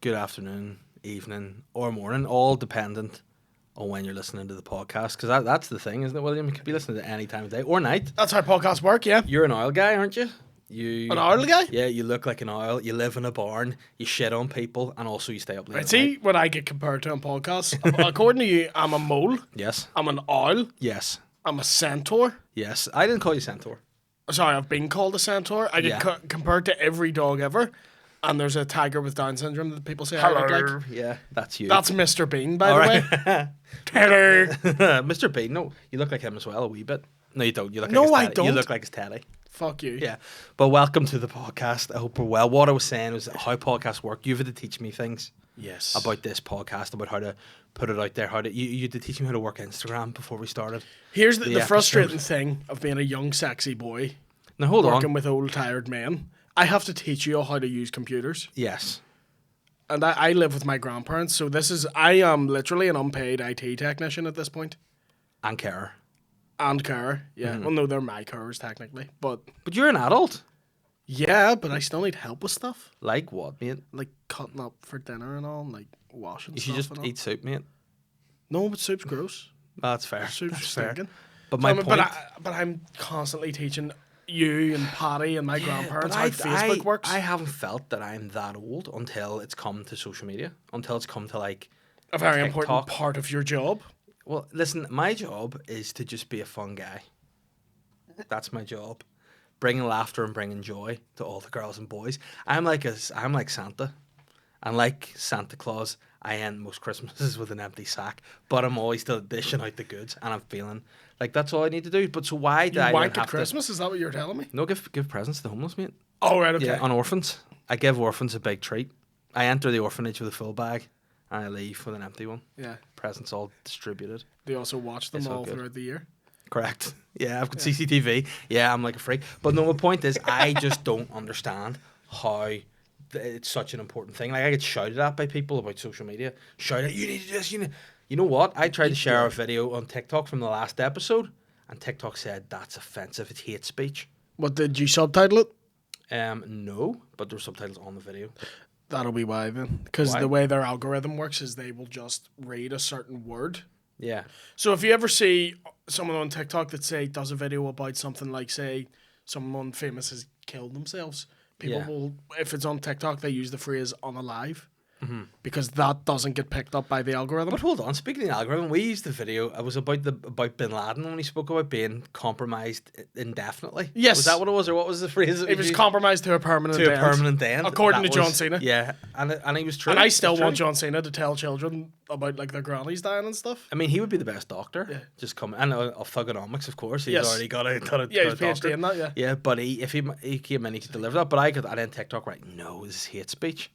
good afternoon, evening, or morning, all dependent on when you're listening to the podcast. Because that's the thing, isn't it, William? You could be listening to any time of day or night. That's how podcasts work, yeah. You're an oil guy, aren't you? An oil guy? Yeah, you look like an oil. You live in a barn. You shit on people, and also you stay up late. Right, see, when I get compared to on podcasts, according to you, I'm a mole. Yes. I'm an owl. Yes. I'm a centaur. Yes. I didn't call you centaur. Sorry, I've been called a centaur. I get compared to every dog ever. And there's a tiger with Down syndrome that people say I look like. Yeah, that's you. That's Mr. Bean, by the way. Teddy. Mr. Bean, no, you look like him as well, a wee bit. No, you don't. You look no, like his I Teddy. don't. You look like his Teddy. Fuck you. Yeah, but welcome to the podcast. I hope we're well. What I was saying was how podcasts work. You've had to teach me things. Yes. About this podcast, about how to put it out there, you had to teach me how to work Instagram before we started. Here's the frustrating thing of being a young, sexy boy. Now hold on. Working with old, tired men. I have to teach you how to use computers. Yes. And I live with my grandparents, so I am literally an unpaid IT technician at this point. And carer. And carer, yeah. Well, no, they're my carers technically, but you're an adult. Yeah, but I still need help with stuff. Like what, mate? Like cutting up for dinner and all, and like washing. You should just eat soup, mate. No, but soup's gross. That's fair. Soup's stinking. But my point. But I'm constantly teaching you and Patty and my grandparents how Facebook works. I haven't felt that I'm that old until it's come to social media. Until it's come to like a very TikTok. important part of your job. Well, listen, my job is to just be a fun guy. That's my job. Bringing laughter and bringing joy to all the girls and boys. I'm like Santa. And like Santa Claus, I end most Christmases with an empty sack. But I'm always still dishing out the goods. And I'm feeling like that's all I need to do. But so why do I wank at Christmas? Is that what you're telling me? No, give presents to the homeless, mate. Oh, right, okay. Yeah, on orphans. I give orphans a big treat. I enter the orphanage with a full bag. And I leave with an empty one. Yeah. Presents all distributed. Do you also watch them all throughout the year? Correct. Yeah, I've got CCTV. Yeah, I'm like a freak. But no, my point is, I just don't understand how it's such an important thing. Like, I get shouted at by people about social media. Shouted, you need to do this, you know what? I tried to share a video on TikTok from the last episode, and TikTok said, that's offensive. It's hate speech. What, did you subtitle it? No, but there were subtitles on the video. That'll be why then. Because the way their algorithm works is they will just read a certain word. Yeah. So if you ever see someone on TikTok that does a video about something like, say, someone famous has killed themselves, people will, if it's on TikTok, they use the phrase unalive. Mm-hmm. Because that doesn't get picked up by the algorithm. But hold on, speaking of the algorithm, we used the video. It was about Bin Laden when he spoke about being compromised indefinitely. Yes, was that what it was, or what was the phrase? It was compromised to a permanent end, according to John Cena. Yeah, and he was true. And I still want John Cena to tell children about like their grannies dying and stuff. I mean, he would be the best doctor. Yeah. Just come and of thugonomics, of course. He's already got a he's PhD in that. Yeah. Yeah, but if he came in, he could deliver that. But I then TikTok right. No, this is hate speech.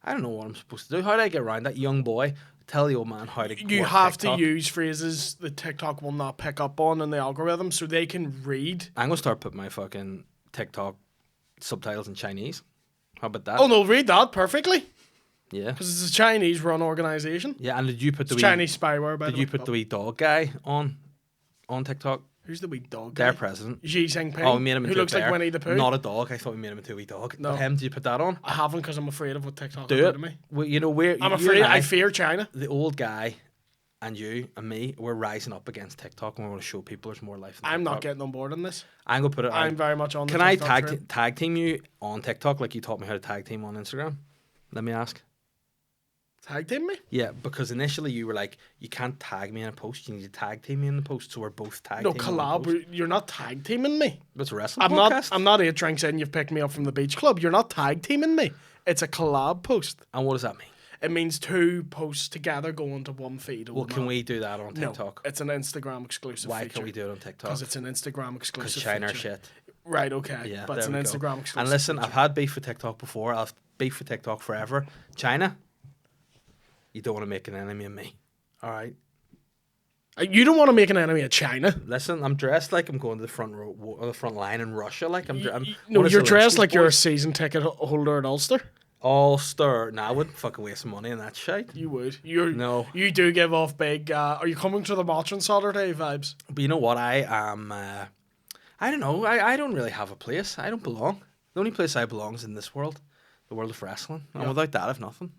I don't know what I'm supposed to do. How do I get around that? Young boy, tell the old man how to You have TikTok. To use phrases that TikTok will not pick up on in the algorithm so they can read. I'm going to start putting my fucking TikTok subtitles in Chinese. How about that? Oh, no, read that perfectly. Yeah. Because it's a Chinese-run organisation. Yeah, and did you put the Chinese spyware, by the way. Did you put the wee dog guy on TikTok? Who's the wee dog guy? Their president. Xi Jinping. Oh, we made him into who looks like Winnie the Pooh. Not a dog. I thought we made him into a wee dog. No. But him, did you put that on? I haven't because I'm afraid of what TikTok will do to me. Well, I'm afraid. I fear China. The old guy and you and me, we're rising up against TikTok and we're going to show people there's more life in I'm TikTok. not getting on board on this. I'm going to put it I'm very much on Can I tag team you on TikTok like you taught me how to tag team on Instagram? Let me ask. Tag team me? Yeah, because initially you were like, you can't tag me in a post. You need to tag team me in the post, so we're both tag teaming. No, collab. You're not tag teaming me. It's a wrestling podcast. I'm not 8 drinks in. You've picked me up from the beach club. You're not tag teaming me. It's a collab post. And what does that mean? It means 2 posts together go into one feed. Well, can we do that on TikTok? No, it's an Instagram exclusive. Why can't we do it on TikTok? Because it's an Instagram exclusive. Because China shit. Right. Okay. Yeah, but it's an Instagram exclusive. And listen, I've had beef with TikTok before. I've beef with TikTok forever. China. You don't want to make an enemy of me, all right? You don't want to make an enemy of China. Listen, I'm dressed like I'm going to the front row, the front line in Russia. Like no, you're dressed like you're a season ticket holder at Ulster. Ulster? Nah, I wouldn't fucking waste money on that shit. You would. You do give off big. Are you coming to the match on Saturday vibes? But you know what? I am. I don't know. I don't really have a place. I don't belong. The only place I belong is in this world, the world of wrestling. And without that, I've nothing.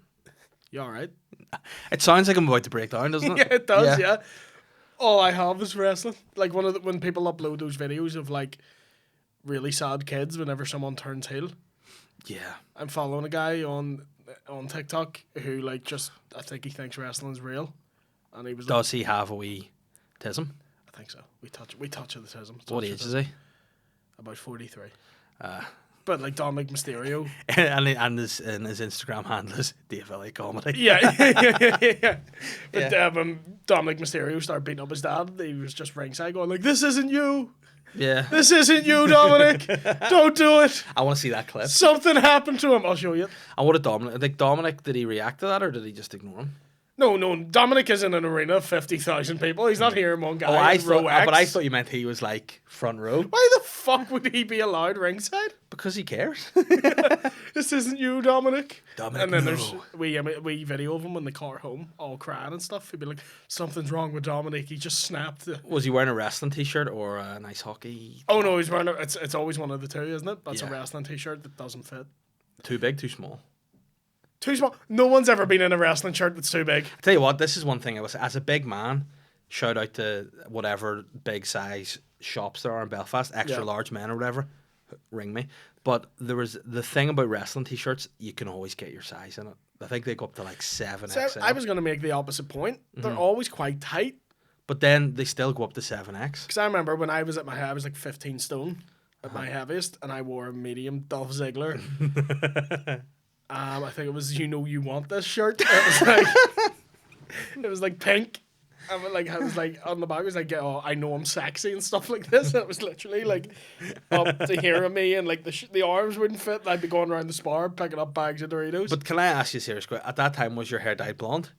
You all right? It sounds like I'm about to break down, doesn't it? Yeah, it does. Yeah. All I have is wrestling. Like when people upload those videos of like really sad kids whenever someone turns heel. Yeah. I'm following a guy on TikTok who like just I think he thinks wrestling's real, and he was. Does he have a wee tism? I think so. We touch of the tism. What age is he? About 43. But like Dominic Mysterio. and his Instagram handle is Dave Elliott Comedy. Yeah. But when Dominic Mysterio started beating up his dad, he was just ringside going like, "This isn't you. Yeah. This isn't you, Dominic. Don't do it." I want to see that clip. Something happened to him. I'll show you. And what did Dominic, did he react to that or did he just ignore him? No, Dominic is in an arena of 50,000 people. He's not here among guys. But I thought you meant he was like front row. Why the fuck would he be allowed ringside? Because he cares. This isn't you, Dominic. Dominic, and then no. there's we video of him in the car home, all crying and stuff. He'd be like, "Something's wrong with Dominic. He just snapped." Was he wearing a wrestling t-shirt or a nice hockey? Oh no, he's wearing it's always one of the two, isn't it? That's a Yeah. wrestling t-shirt that doesn't fit. Too big, too small. Too small. No one's ever been in a wrestling shirt that's too big. I tell you what, this is one thing I was as a big man. Shout out to whatever big size shops there are in Belfast, extra large men or whatever. Ring me. But there was the thing about wrestling t-shirts, you can always get your size in it. I think they go up to like 7XL. So I was going to make the opposite point. They're always quite tight. But then they still go up to 7X. Because I remember when I was at my height, I was like 15 stone at my heaviest, and I wore a medium Dolph Ziggler. I think it was "You Know You Want This" shirt. It was like pink. I was like on the back. It was like, "Oh, I know I'm sexy" and stuff like this. And it was literally like up to here of me, and like the arms wouldn't fit. And I'd be going around the spar picking up bags of Doritos. But can I ask you a serious question? At that time, was your hair dyed blonde?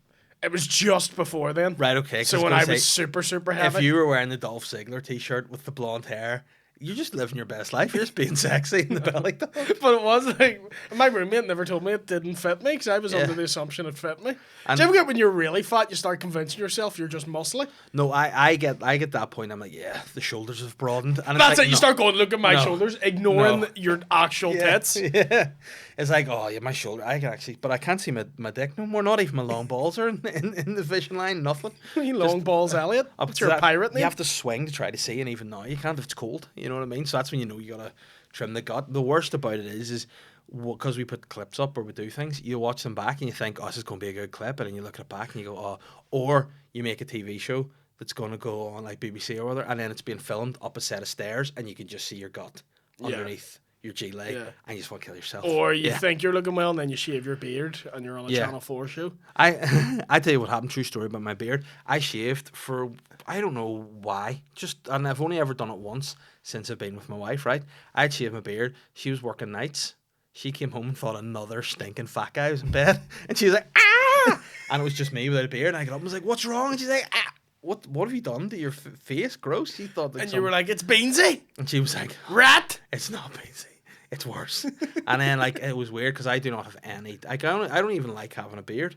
It was just before then. Right. Okay. So when I was super heavy. If you were wearing the Dolph Ziggler t-shirt with the blonde hair, you're just living your best life. You're just being sexy in the belly. But it was like, my roommate never told me it didn't fit me because I was under the assumption it fit me. And do you ever get when you're really fat, you start convincing yourself you're just muscly? No, I get that point. I'm like, yeah, the shoulders have broadened. And That's like, it. You start going, look at my shoulders, ignoring your actual tits. Yeah. It's like, oh, yeah, my shoulder. I can actually, but I can't see my dick no more. Not even my long balls are in the vision line. Nothing. Long balls, Elliott. What's your pirate name? You have to swing to try to see, and even now you can't if it's cold. You know what I mean? So that's when you know you gotta trim the gut. The worst about it is because we put clips up or we do things, you watch them back and you think, oh, this is going to be a good clip, and then you look at it back and you go, oh, or you make a TV show that's going to go on like BBC or other, and then it's being filmed up a set of stairs, and you can just see your gut underneath your G leg, and you just want to kill yourself. Or you think you're looking well, and then you shave your beard, and you're on a Channel 4 show. I tell you what happened. True story about my beard. I shaved for I don't know why. And I've only ever done it once since I've been with my wife. Right? I'd shaved my beard. She was working nights. She came home and thought another stinking fat guy was in bed, and she was like, ah! And it was just me without a beard. And I got up and was like, what's wrong? And she's like, ah. What have you done to your face? Gross. She thought that. And you were like, it's Beansy. And she was like, rat. It's not Beansy. It's worse. And then like it was weird because I do not have any. I don't even like having a beard.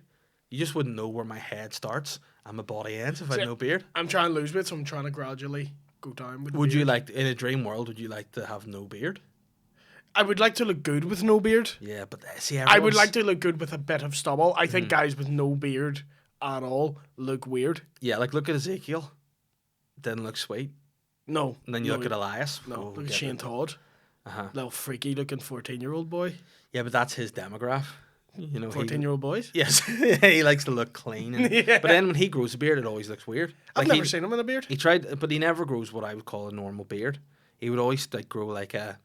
You just wouldn't know where my head starts and my body ends if I had no beard. I'm trying to lose weight, so I'm trying to gradually go down with the Would you beard. like, in a dream world, would you like to have no beard? I would like to look good with no beard. Yeah, but see, I would like to look good with a bit of stubble. I think guys with no beard at all look weird. Yeah, like look at Ezekiel. Didn't look sweet. No. And then you look at Elias. No, look at Shane Todd. Little freaky looking 14-year-old boy. Yeah, but that's his demographic. You know, 14-year-old boys? Yes. He likes to look clean. But then when he grows a beard, it always looks weird. I've never seen him in a beard. He tried, but he never grows what I would call a normal beard. He would always like grow like a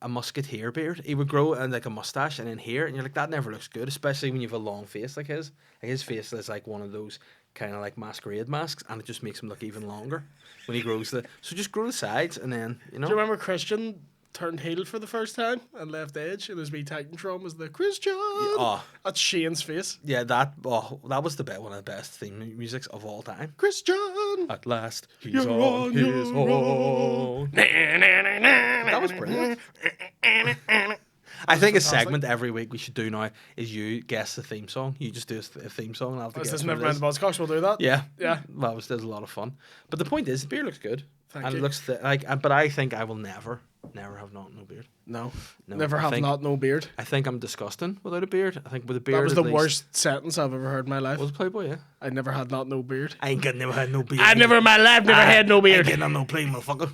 musketeer beard. He would grow like a mustache and then hair, and you're like, that never looks good, especially when you have a long face like his. Like his face is like one of those kind of like masquerade masks, and it just makes him look even longer when he grows so just grow the sides, and then Do you remember Christian turned heel for the first time and left Edge, and his wee Titantron was the Christian. That's Shane's face. Yeah, that was one of the best theme musics of all time. Christian, at last he's on his own. That was brilliant. I think a segment every week we should do now is you guess the theme song. You just do a theme song and I'll have to guess. This Never Mind the Buzzcocks, we'll do that. Yeah. Yeah. Well, there's a lot of fun. But the point is, the beer looks good. Thank and you. It looks but I think I will never Never have not no beard. No. No, Never I have think- not no beard. I think I'm disgusting without a beard. I think with a beard, That was at the least- worst sentence I've ever heard in my life. Was Playboy? Yeah. I never had not no beard. I ain't got never had no beard. I never in my life had no I ain't beard. getting on no plane, motherfucker.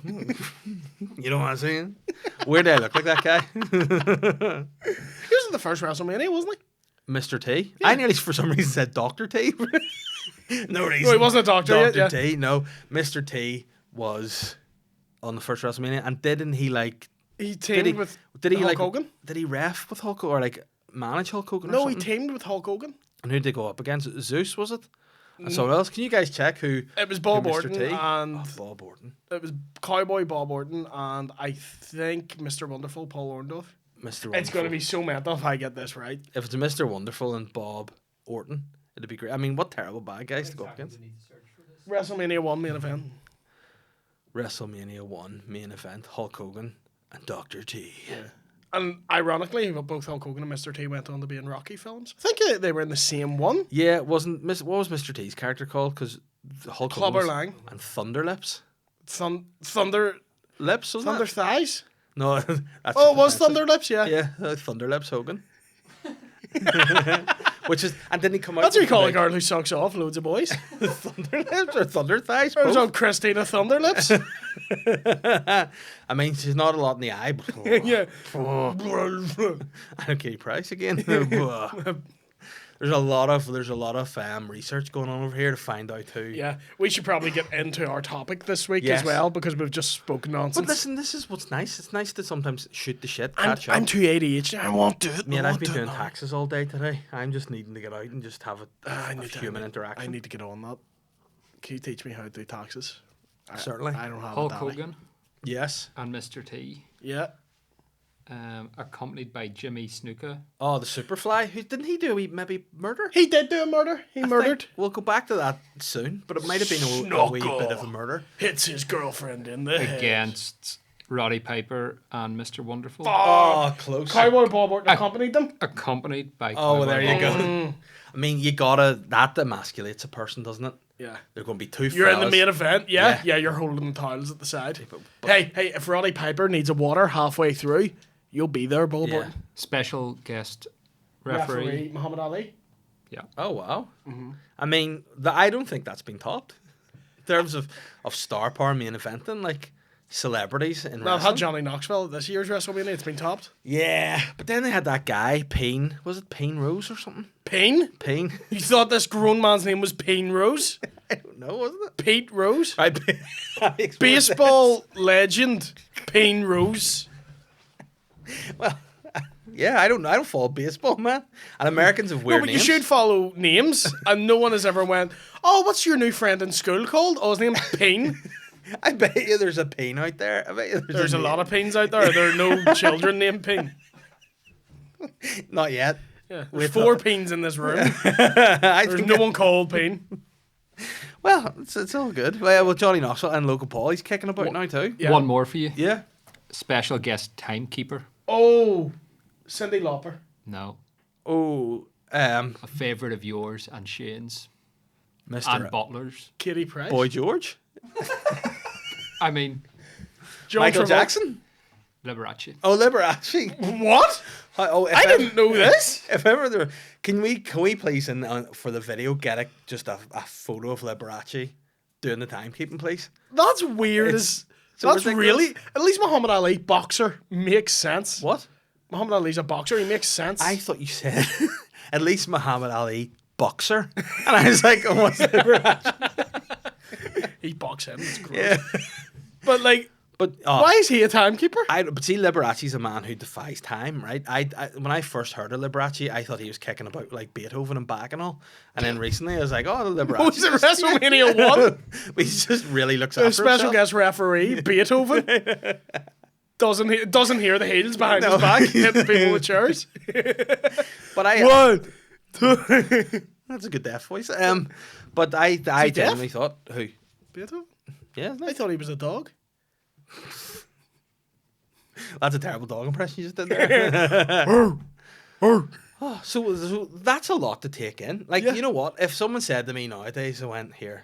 You know what I'm saying? Where did I look like that guy? He was in the first WrestleMania, wasn't he? Mr. T. I nearly for some reason said Dr. T. No reason. No, he wasn't a doctor yet, Dr. yeah. T. No, Mr. T was on the first WrestleMania, and didn't he like? He teamed with Did he Hulk like? Hogan? Did he ref with Hulk or like manage Hulk Hogan? Or No, he something? teamed with Hulk Hogan. And who did they go up against? Zeus, was it? And someone else? Can you guys check who? It was Bob who Orton Mr. T? and Oh, Bob Orton. it was Cowboy Bob Orton and I think Mr. Wonderful Paul Orndorff. Mr. Wonderful. It's going to be so mental if I get this right. If it's Mr. Wonderful and Bob Orton, it'd be great. I mean, what terrible bad guys to go up against. WrestleMania 1 main event. WrestleMania 1 main event, Hulk Hogan and Dr. T. And ironically, both Hulk Hogan and Mr. T went on to be in Rocky films. I think they were in the same one. Yeah, it wasn't what was Mr. T's character called? Because Hulk Hogan Clubber was- Lang. and Thunder Lips. Thunder Lips, wasn't Thunder it? Thighs? No, that's Oh, it was offensive. Thunder Lips, yeah. Yeah, Thunder Lips Hogan. Which is, and didn't he come out? That's what you with call the a girl who sucks off loads of boys. big Thunder Lips or Thunder Thighs? It was both? on Christina Thunder Lips. I mean, she's not a lot in the eye, but Yeah. I don't Katie Price again. There's a lot of research going on over here to find out who. Yeah, we should probably get into our topic this week Yes. as well because we've just spoken nonsense. But listen, this is what's nice. It's nice to sometimes shoot the shit, I'm catch up. too ADHD. I won't do it. Man, I I've won't been do doing it now. taxes all day today. I'm just needing to get out and just have I a need to- human I interaction. need to get on that. Can you teach me how to do taxes? Certainly. I don't have Hulk a daddy. Hogan Yes. and Mr. T, Yeah. accompanied by Jimmy Snuka. Oh, the Superfly. Who didn't he do? Maybe murder. He did do a murder. He I murdered. think we'll go back to that soon, but it might have been a wee Snuggle. bit of a murder. Hits his girlfriend in the head. Against Roddy Piper and Mr. Wonderful, Oh, close. Cowboy Bob Orton accompanied them. accompanied by. Oh, well, there you Cowboy go. Bob. I mean, that emasculates a person, doesn't it? Yeah. They're going to be two You're in the fellas. main event, yeah? Yeah. Yeah, you're holding the towels at the side. but- hey, if Roddy Piper needs a water halfway through, you'll be there, Bob Yeah. Orton. Special guest referee. Muhammad Ali. Oh, wow. Mm-hmm. I mean, I don't think that's been topped. In terms of star power main eventing, like celebrities in Well, I've wrestling. had Johnny Knoxville at this year's WrestleMania. It's been topped. Yeah, but then they had that guy, Payne. Was it Payne Rose or something? Payne? Payne? You thought this grown man's name was Payne Rose? I don't know, wasn't it? Pete Rose? I Baseball legend Payne Rose. Well, yeah, I don't follow baseball, man. And Americans have No, weird but names. you should follow names, and no one has ever went, oh, what's your new friend in school called? Oh, his name's Payne. I bet you there's a Payne out there. I bet you There's a lot of Paynes out there. There are no children named Payne. Not yet. Yeah, there's 4 Paynes in this room. I There's think no one called Payne. Well, it's all good. Well, Johnny Knoxville and Logan Paul, he's kicking about now too. Yeah. One more for you. Yeah. Special guest timekeeper. Oh, Cyndi Lauper. No, Oh, a favourite of yours and Shane's and Mr. Butler's. Katie Price. Boy George, I mean, John Michael Travolta. Jackson. Liberace. Oh, Liberace. What? If I didn't know this. If ever there, can we please for the video get just a photo of Liberace doing the timekeeping, please? That's weird. It's so That's ridiculous. really. At least Muhammad Ali, boxer, makes sense. What? Muhammad Ali's a boxer. He makes sense. I thought you said at least Muhammad Ali boxer, and I was like, oh, what's Liberace? He boxed him. It's gross. Yeah. But like, But why is he a timekeeper? but see, Liberace's a man who defies time, right? I when I first heard of Liberace, I thought he was kicking about like Beethoven and Bach and all, and then recently I was like, oh, the Liberace. Was it WrestleMania 1? But he just really looks A after special himself. guest referee, Beethoven. Doesn't hear the heels behind No. his back, hitting people with chairs. But I 1, 2. that's a good deaf voice. But I deaf? genuinely thought who? Beethoven? Yeah, isn't I it? thought he was a dog. That's a terrible dog impression you just did there. Oh, so that's a lot to take in. Like, Yeah. you know what? If someone said to me nowadays, I went, here,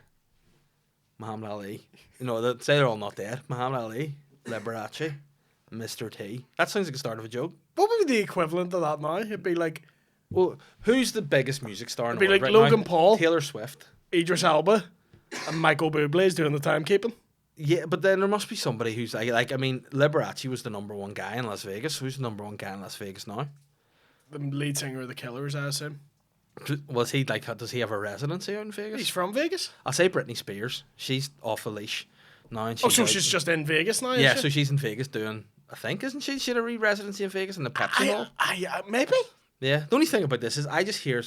Muhammad Ali, that say they're all not dead. Muhammad Ali, Liberace, Mr. T. That sounds like the start of a joke. What would be the equivalent of that now? It'd be like Well, who's the biggest music star in the It'd be world like right Logan now? Paul. Taylor Swift. Idris Elba and Michael Bublé's doing the timekeeping. Yeah, but then there must be somebody who's like I mean, Liberace was the number one guy in Las Vegas. Who's the number one guy in Las Vegas now? The lead singer of the Killers, I assume. Was he like? Does he have a residency out in Vegas? He's from Vegas. I'll say Britney Spears. She's off the leash now. And So out- she's just in Vegas now. yeah. Is So she? she's in Vegas doing. I think isn't she? She had a re-residency in Vegas in the Pepsi Hall. Maybe. Yeah. The only thing about this is I just hear.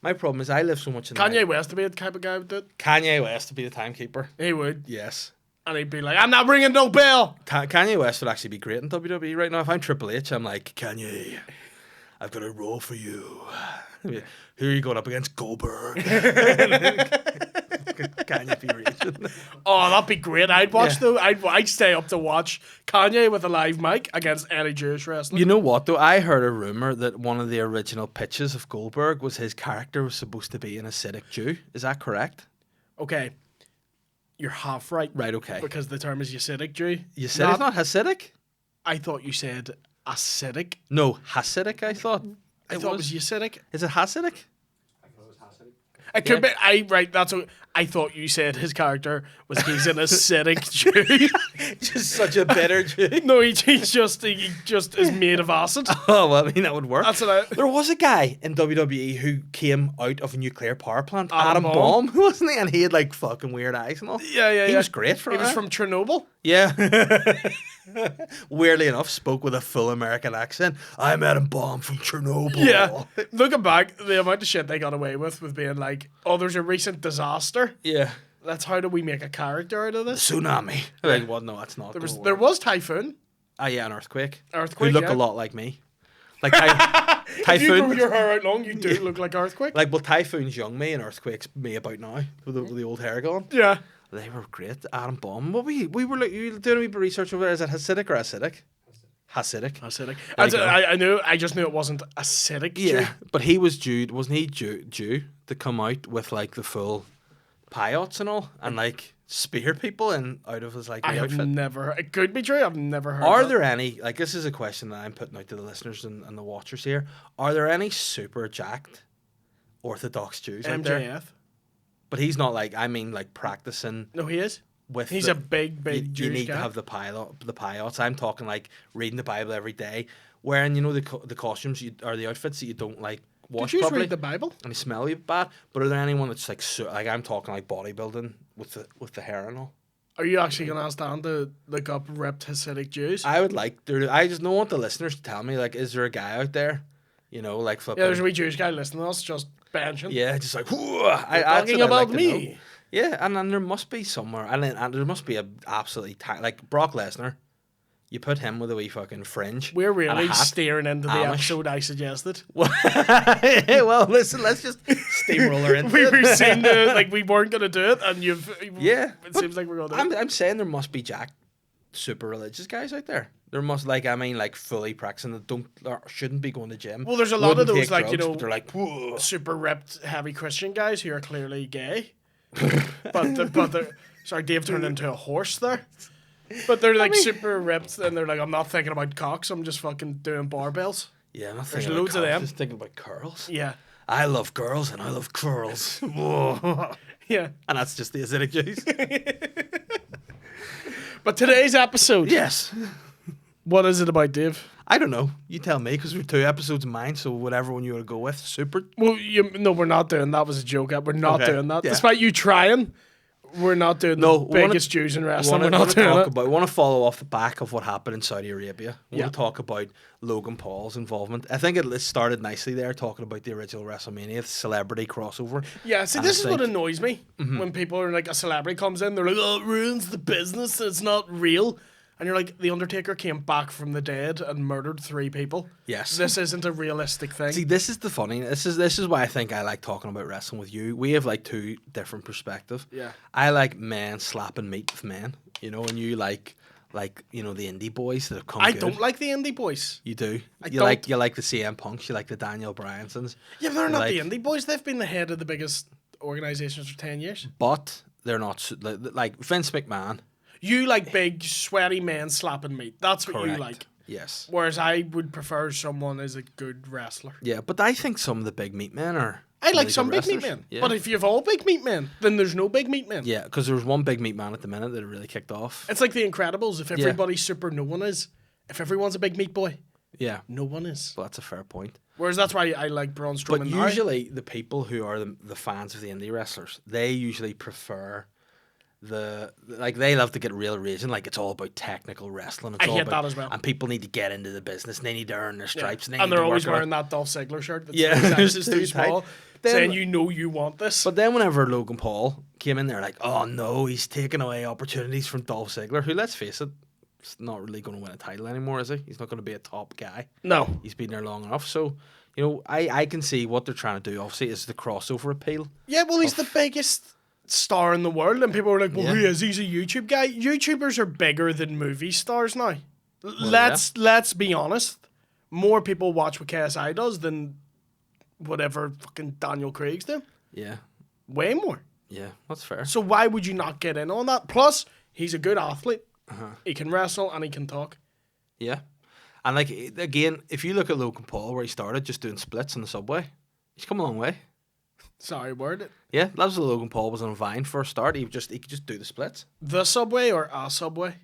My problem is I live so much in Kanye West to be the type of guy who would do it. Kanye West to be the timekeeper. He would. Yes. And he'd be like, I'm not ringing no bell. Kanye West would actually be great in WWE right now. If I'm Triple H, I'm like, Kanye, I've got a role for you. Who are you going up against? Goldberg. Kanye be raging. Oh, that'd be great. I'd watch Yeah. though. I'd stay up to watch Kanye with a live mic against any Jewish wrestler. You know what though? I heard a rumor that one of the original pitches of Goldberg was his character was supposed to be an Hasidic Jew. Is that correct? Okay, you're half right. Right. Okay. Because the term is Hasidic Jew. You said it's not Hasidic? I thought you said acidic. No, Hasidic. I thought. I thought it was Hasidic. Is it Hasidic? It could be. That's what I thought you said. His character was he's an acidic Jew. Just such a bitter Jew. No, he just is made of acid. Oh well, I mean that would work. That's what There was a guy in WWE who came out of a nuclear power plant, Adam Adam Bomb. Bomb, wasn't he? And he had like fucking weird eyes and all. Yeah. He was great for He was that. from Chernobyl. Yeah. Weirdly enough, spoke with a full American accent. I'm Adam Bomb from Chernobyl. Yeah. Looking back, the amount of shit they got away with being like, oh, there's a recent disaster. Yeah. That's how do we make a character out of this? Tsunami. Like, well, no, that's not. There was typhoon. Ah, yeah, an earthquake. Earthquake, Who look yeah. a lot like me. Like If you grow Typhoon. your hair out long, you do look like Earthquake. Like, well, Typhoon's young me and Earthquake's me about now with the old hair gone. Yeah. They were great. Adam Bomb. What we were like, you were doing a wee bit of research over there. Is it Hasidic or acidic? Hasidic. Acidic. There you go. I just knew it wasn't acidic. Yeah, Jew. but he was Jew, wasn't he? Jew to come out with like the full pyots and all, and like spear people and out of his like I have outfit. never. It could be true. I've never heard. Are that. there any like this is a question that I'm putting out to the listeners and the watchers here? Are there any super jacked Orthodox Jews out there? MJF? But he's not like I mean like practicing No, he is. with. He's the- a big you Jewish need guy. to have the pyots. I'm talking like reading the Bible every day, wearing the costumes or the outfits that you don't like wash Did you properly. read the Bible? And they smell you bad. But are there anyone that's like like I'm talking like bodybuilding with the hair and all? Are you actually gonna ask Dan to look up ripped Hasidic Jews? I would like I just don't want the listeners to tell me like, is there a guy out there, you know, like flipping? Yeah, there's a wee Jewish guy listening to us just benching. Yeah, just like that's Talking what I'd about like to know. me. Yeah, and there must be somewhere, and there must be a absolutely like Brock Lesnar. You put him with a wee fucking fringe. We're and a really hat. steering into the Amish. episode I suggested. Well, listen, let's just steamroller into We it. were saying like we weren't gonna do it, and Yeah, It but seems like we're gonna do it. I'm saying there must be super religious guys out there. There must like fully practicing that don't or shouldn't be going to gym. Well, there's a lot of wouldn't those take like you drugs, know but they're like whoa. super ripped heavy Christian guys who are clearly gay. but they're sorry, Dave turned into a horse there. But they're like super ripped, and they're like, I'm not thinking about cocks. I'm just fucking doing barbells. Yeah, I'm not There's thinking loads of about curls, them. Just thinking about curls. Yeah, I love girls and I love curls. Whoa. yeah. And that's just the Hasidic Jews. But today's episode, Yes. what is it about, Dave? I don't know. You tell me, because we're 2 episodes of mine, so whatever one you want to go with. Super. Well, no, we're not doing that. Was a joke. We're not Okay, doing that. yeah. Despite you trying, we're not doing No, the we wanna- biggest Jews in We wrestling. want We're not doing it. we want to follow off the back of what happened in Saudi Arabia. We Yeah. want to talk about Logan Paul's involvement. I think it started nicely there, talking about the original WrestleMania, the celebrity crossover. Yeah, see, And this I is what think- annoys me when people are like, a celebrity comes in, they're like, oh, it ruins the business, it's not real. And you're like, The Undertaker came back from the dead and murdered 3 people. Yes. This isn't a realistic thing. See, this is the funny. This is why I think I like talking about wrestling with you. We have like 2 different perspectives. Yeah. I like men slapping meat with men, you know, and you like you know the indie boys that have come. I good. don't like the indie boys. You do. You don't. like the CM Punks. You like the Daniel Bryansons. Yeah, but they're You not like- the indie boys. They've been the head of the biggest organizations for 10 years. But they're not like Vince McMahon. You like big, sweaty men slapping meat. That's what you Correct. like. Yes. Whereas I would prefer someone as a good wrestler. Yeah, but I think some of the big meat men are. I like really some good big meat wrestlers. men. Yeah. But if you have all big meat men, then there's no big meat men. Yeah, because there was one big meat man at the minute that really kicked off. It's like The Incredibles. If everybody's super, no one is. If everyone's a big meat boy, Yeah, no one is. well, that's a fair point. Whereas that's why I like Braun Strowman But now. usually the people who are the fans of the indie wrestlers, they usually prefer they love to get real raging, like it's all about technical wrestling. It's I all hate about, that as well. and people need to get into the business, and they need to earn their stripes, and they And need they're to always work it out. wearing that Dolph Ziggler shirt that's Yeah, yeah, it's is too too small, tight. Then- saying you want this. But then whenever Logan Paul came in, they're like, oh no, he's taking away opportunities from Dolph Ziggler, who, let's face it, is not really going to win a title anymore, is he? He's not going to be a top guy. No. He's been there long enough. So, I can see what they're trying to do, obviously, is the crossover appeal. Yeah, well, he's the biggest star in the world, and people are like, well, Yeah. who is he? He's a YouTube guy. YouTubers are bigger than movie stars now. Let's be honest. More people watch what KSI does than whatever fucking Daniel Craig's do. Yeah. Way more. Yeah, that's fair. So why would you not get in on that? Plus, he's a good athlete. Uh-huh. He can wrestle and he can talk. Yeah. And, like, again, if you look at Logan Paul, where he started just doing splits on the subway, he's come a long way. Sorry, word. Yeah, that was what Logan Paul was on Vine for a start. He could just do the splits The subway or a subway?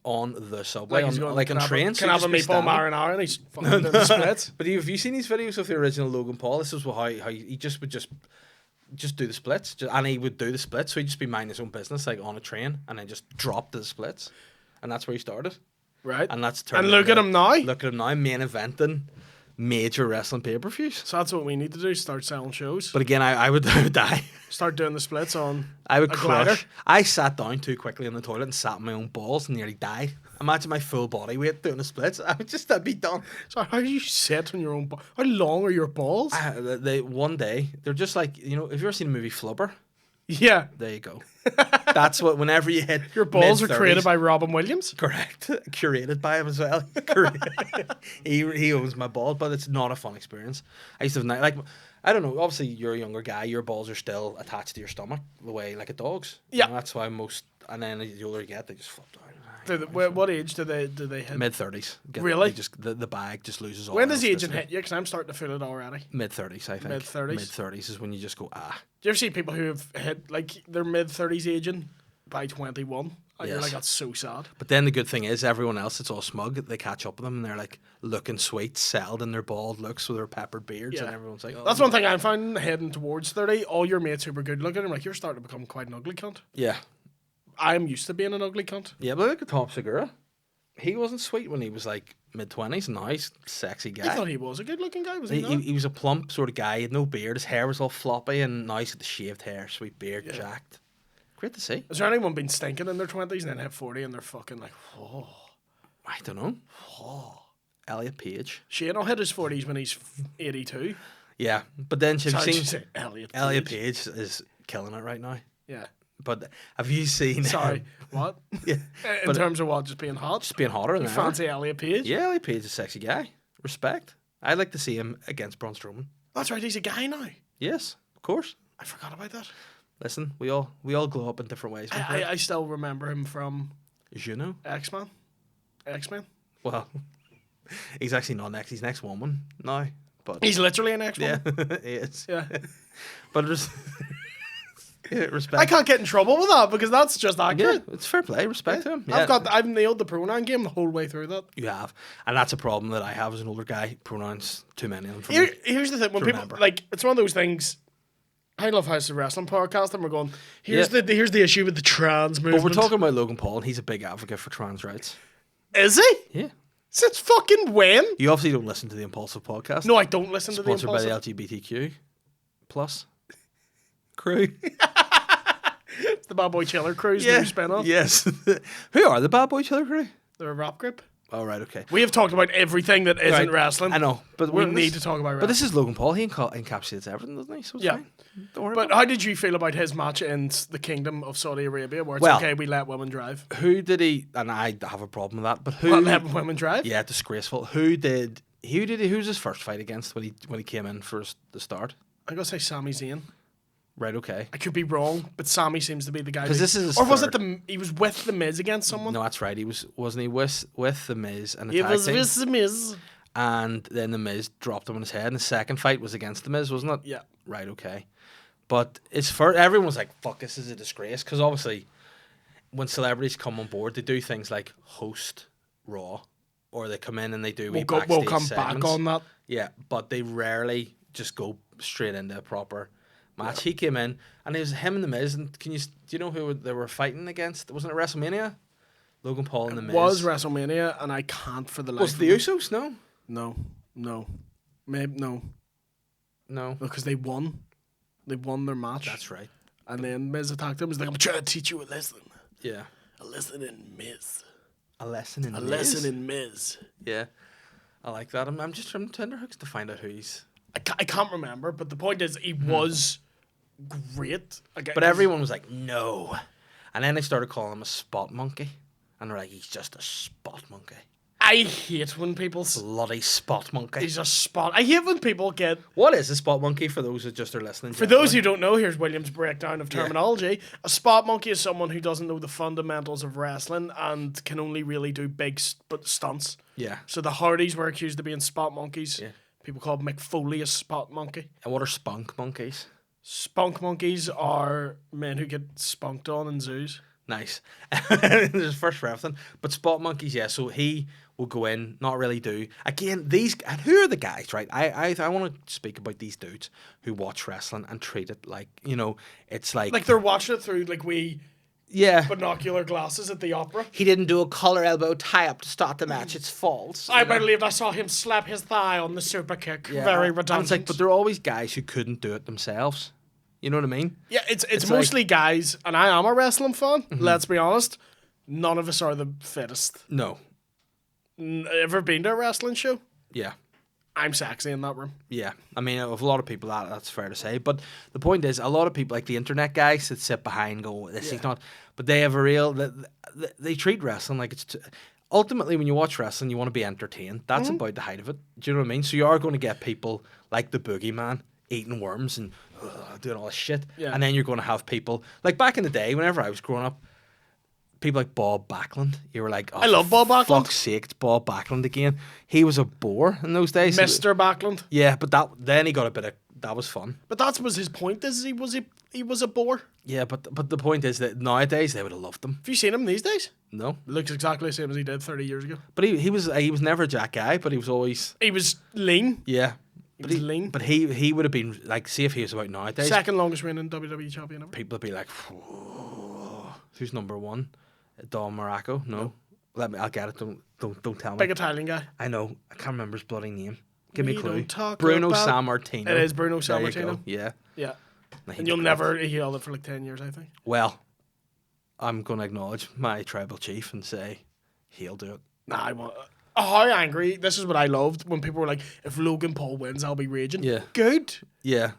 on the subway, he's going, like can on I have trains. Can I have a meatball marinara and he's fucking doing the splits? But have you seen these videos of the original Logan Paul? This is how he just would just do the splits, and he would do the splits. So he'd just be minding his own business, like on a train, and then just drop the splits, and that's where he started. Right. And that's And look at him now. Look at him now, main eventing major wrestling pay-per-views. So that's what we need to do, start selling shows. But again, I would die. Start doing the splits on I would a glider. crush. I sat down too quickly in the toilet and sat on my own balls and nearly died. Imagine my full body weight doing the splits. I'd be done. So how do you sit on your own balls? How long are your balls? They one day they're just like, have you ever seen the movie Flubber? Yeah. There you go. That's what. Whenever you hit Your balls are mid-30s, created by Robin Williams? correct, curated by him as well. he owns my balls, but it's not a fun experience. I used to have like. I don't know. Obviously, you're a younger guy. Your balls are still attached to your stomach, the way like a dog's. Yeah. That's why most. And then the older you get, they just flip down. What age do they hit? Mid-30s. Really? Just the bag just loses all. When does else aging distance. hit you? Because I'm starting to feel it already. Mid-30s, I think. Mid-30s? Mid-30s is when you just go, Do you ever see people who have hit like their mid-30s aging by 21? And you're Yes. like, that's so sad. But then the good thing is, everyone else that's all smug, they catch up with them and they're like looking sweet, settled in their bald looks with their peppered beards, and everyone's like, oh, That's one thing I'm finding heading towards 30. All your mates who were good looking, I'm like, you're starting to become quite an ugly cunt. yeah. I'm used to being an ugly cunt. Yeah, but look at Tom Segura. He wasn't sweet when he was like mid-20s, and now he's a sexy guy. I thought he was a good looking guy, was he, He, not? he was a plump sort of guy. He had no beard. His hair was all floppy, and now he's got the shaved hair, sweet beard, jacked. Great to see. Has there anyone been stinking in their 20s and then hit 40 and they're fucking like, oh. I don't know. Elliott Page. Shane will hit his 40s when he's 82. Yeah, but then have you Sorry, I seen should say Elliott. Elliott Page is killing it right now. Yeah. But have you seen? Sorry, what? Yeah, In but terms of what, just being hot? just being hotter than You ever. fancy Elliott Page? Yeah, Elliott Page is a sexy guy. Respect. I'd like to see him against Braun Strowman. That's right, he's a guy now. Yes, of course. I forgot about that. Listen, we all glow up in different ways. I still remember him from Juno. X-Men. X-Men. Well, he's actually not next. He's next woman now. But He's literally an X-Men. yeah, he is. Yeah. But just respect. I can't get in trouble with that because that's just Yeah, accurate. it's fair play. Respect to him. Yeah. I've nailed the pronoun game the whole way through that. You have, and that's a problem that I have as an older guy. Pronouns, too many of them for me. Here's the thing: when people remember. like, it's one of those things. I love House of Wrestling podcast, and we're going. Here's the issue with the trans movement. But we're talking about Logan Paul, and he's a big advocate for trans rights. Is he? Yeah. Since fucking when? You obviously don't listen to the Impulsive podcast. No, I don't listen to the Sponsored by the Impulsive. LGBTQ plus crew. It's the Bad Boy Chiller Crew's new spin-off. Yes. Who are the Bad Boy Chiller crew? They're a rap group. Oh, right, okay. We have talked about everything that isn't Right, wrestling. I know, but We need to talk about wrestling. But this is Logan Paul. He encapsulates everything, doesn't he? So it's Yeah. fine. Don't worry But about how did you feel about his match in the Kingdom of Saudi Arabia, where it's Well- okay, we let women drive? it. Who did he? And I have a problem with that. But who? What, let women drive? Yeah, disgraceful. Who's his first fight against when he came in for the start? I'm gonna say Sami Zayn. Right, okay. I could be wrong, but Sammy seems to be the guy. 'Cause this is his or was third. it he was with the Miz against someone? No, that's right. Wasn't he with the Miz and He the tag was team? with the Miz. And then the Miz dropped him on his head, and the second fight was against the Miz, wasn't it? Yeah. Right, okay. But it's for everyone was like, "Fuck, this is a disgrace," because obviously, when celebrities come on board, they do things like host Raw, or they come in and they do. We'll backstage come segments. back on that. Yeah, but they rarely just go straight into a proper match. He came in, and it was him and the Miz. And do you know who they were fighting against? Wasn't it WrestleMania? Logan Paul and the Miz. Was WrestleMania, and I can't for the life. Was of the me. Usos? No, maybe no, because they won. They won their match. That's right. And then Miz attacked him. He's like, "I'm trying to teach you a lesson. Yeah. A lesson in Miz. A lesson in A Miz? lesson in Miz." Yeah. I like that. I'm just trying tenderhooks to find out who he's. I can't remember, but the point is, he was great. Again, But everyone was like, no. And then they started calling him a spot monkey. And they're like, he's just a spot monkey. I hate when people. Bloody spot monkey. He's a spot. I hate when people get. What is a spot monkey for those who just are listening? For those who don't know, here's William's breakdown of terminology. A spot monkey is someone who doesn't know the fundamentals of wrestling and can only really do big stunts. Yeah. So the Hardys were accused of being spot monkeys. Yeah. People called Mick Foley a spot monkey. And what are spunk monkeys? Spunk monkeys are men who get spunked on in zoos. Nice. There's first for everything. But spot monkeys, yeah. So he will go in, not really do. Again, and who are the guys, right? I want to speak about these dudes who watch wrestling and treat it like, it's like. Like they're watching it through like wee yeah. binocular glasses at the opera. He didn't do a collar elbow tie up to start the match. It's false. I believed I saw him slap his thigh on the super kick. Yeah. Very And redundant. it's like, but they're always guys who couldn't do it themselves. You know what I mean? Yeah, it's It's mostly guys, and I am a wrestling fan. Let's be honest. None of us are the fittest. No. Ever been to a wrestling show? Yeah. I'm sexy in that room. Yeah. I mean, of a lot of people, that's fair to say. But the point is, a lot of people, like the internet guys that sit behind go, this is not, but they have a real, they treat wrestling like it's, ultimately when you watch wrestling, you want to be entertained. That's about the height of it. Do you know what I mean? So you are going to get people like the Boogeyman eating worms and doing all this shit. Yeah. And then you're going to have people, like back in the day, whenever I was growing up, people like Bob Backlund. You were like, oh, I love Bob Backlund. Fuck's sake, it's Bob Backlund again. He was a bore in those days. Mr. Backlund. Yeah, but then he got a bit of, that was fun. But that was his point, is he was a bore. Yeah, but the point is that nowadays they would have loved him. Have you seen him these days? No, Looks exactly the same as he did 30 years ago. but he was never a jack guy, but he was always He was lean. yeah. He was lean. But he would have been like, see if he was about nowadays, Second longest reigning WWE champion ever. people would be like, who's number one? Don Morocco? No. I'll get it. Don't tell me. Big Italian guy. I know. I can't remember his bloody name. Give me a We clue. don't talk Bruno about- Sammartino. It is Bruno There you Sammartino. go. Yeah. Yeah. Nah, he'd And be you'll great. never, he held it for like 10 years, I think. Well, I'm going to acknowledge my tribal chief and say he'll do it. Nah, I want. How angry. This is what I loved when people were like, if Logan Paul wins, I'll be raging. Yeah. Good. Yeah.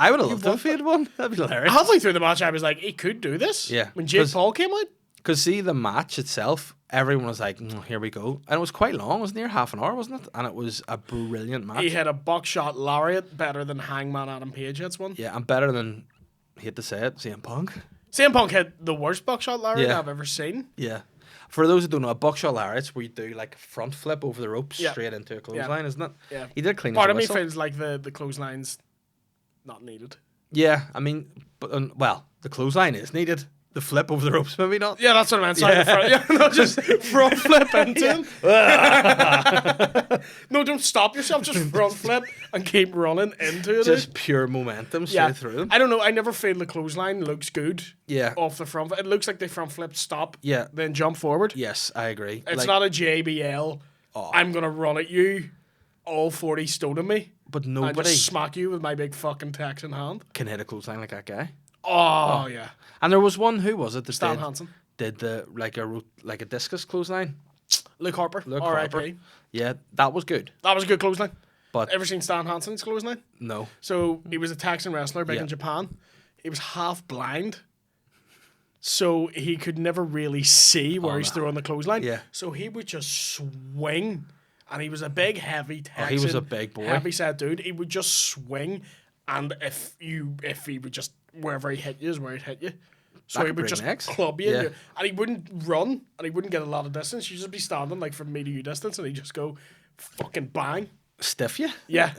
I would have loved him want if he had won. That'd be hilarious. Halfway through the match, I was like, he could do this. Yeah, When Jake 'cause- Paul came out. Because see, the match itself, everyone was like, here we go. And it was quite long. It was near half an hour, wasn't it? And it was a brilliant match. He had a buckshot lariat better than Hangman Adam Page hits one. Yeah, and better than, hate to say it, CM Punk. CM Punk had the worst buckshot lariat Yeah. I've ever seen. Yeah. For those who don't know, a buckshot lariat's where you do like a front flip over the ropes Yeah. straight into a clothesline, isn't it? Yeah. He did clean Part his of me whistle. feels like the clothesline's not needed. Yeah, I mean, but well, the clothesline is needed. The flip over the ropes, maybe not. Yeah, that's what I meant. Sorry, yeah, no, just front flip into him. No, don't stop yourself. Just front flip and keep running into it. Just pure momentum straight through them. I don't know. I never feel the clothesline looks good. Yeah. Off the front. It looks like they front flip, stop. Yeah. Then jump forward. Yes, I agree. It's Like, not a JBL. Oh. I'm gonna run at you, all 40 stone of me, but and nobody just smack you with my big fucking Texan hand. can hit a clothesline like that guy. Oh, yeah. And there was one, who was it that Stan Hansen. did the like a discus clothesline? Luke Harper. Luke R.I.P. Harper. Yeah, that was good. That was a good clothesline. But Ever seen Stan Hansen's clothesline? no. So he was a Texan wrestler big Yeah. in Japan. He was half blind. So he could never really see where he's throwing the clothesline. Yeah. So he would just swing. And he was a big, heavy Texan. he was a big boy. Heavy set dude. He would just swing. And if he would just wherever he hit you is where he'd hit you. So That he could would bring just necks. club you, Yeah. and he wouldn't run, and he wouldn't get a lot of distance. You'd just be standing like from me to you distance, and he'd just go fucking bang. Stiff you. Yeah,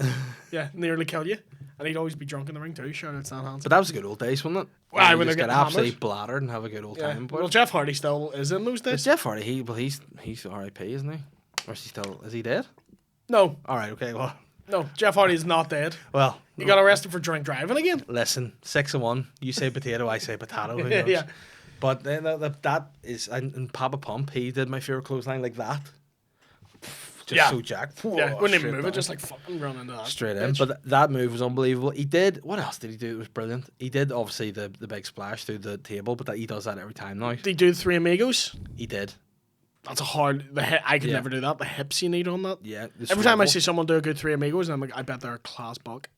yeah, nearly kill you. And he'd always be drunk in the ring too. Shout out Stan Hansen. But that was the good old days, wasn't it? Aye, You when just they're get getting absolutely hammered. bladdered and have a good old Yeah. time. Well, Jeff Hardy still is in those But days. Jeff Hardy, he's R.I.P. isn't he? Or is he still? Is he dead? No, All right. Okay. Well. no, Jeff Hardy is not dead. Well. He got arrested for drink driving again. Listen, 6-1. You say potato, I say potato. Who knows? Yeah. But then that is, and Papa Pump, he did my favorite clothesline like that. Just Yeah. so jacked. Yeah, wouldn't even Straight move down. it, just like fucking run into that. Straight in. bitch. But that move was unbelievable. He did. What else did he do? It was brilliant. He did obviously the big splash through the table, but he does that every time now. They do Three Amigos. He did. That's a hard. I could Yeah. never do that. The hips you need on that. Yeah. Every time I see someone do a good Three Amigos, I'm like, I bet they're a class buck.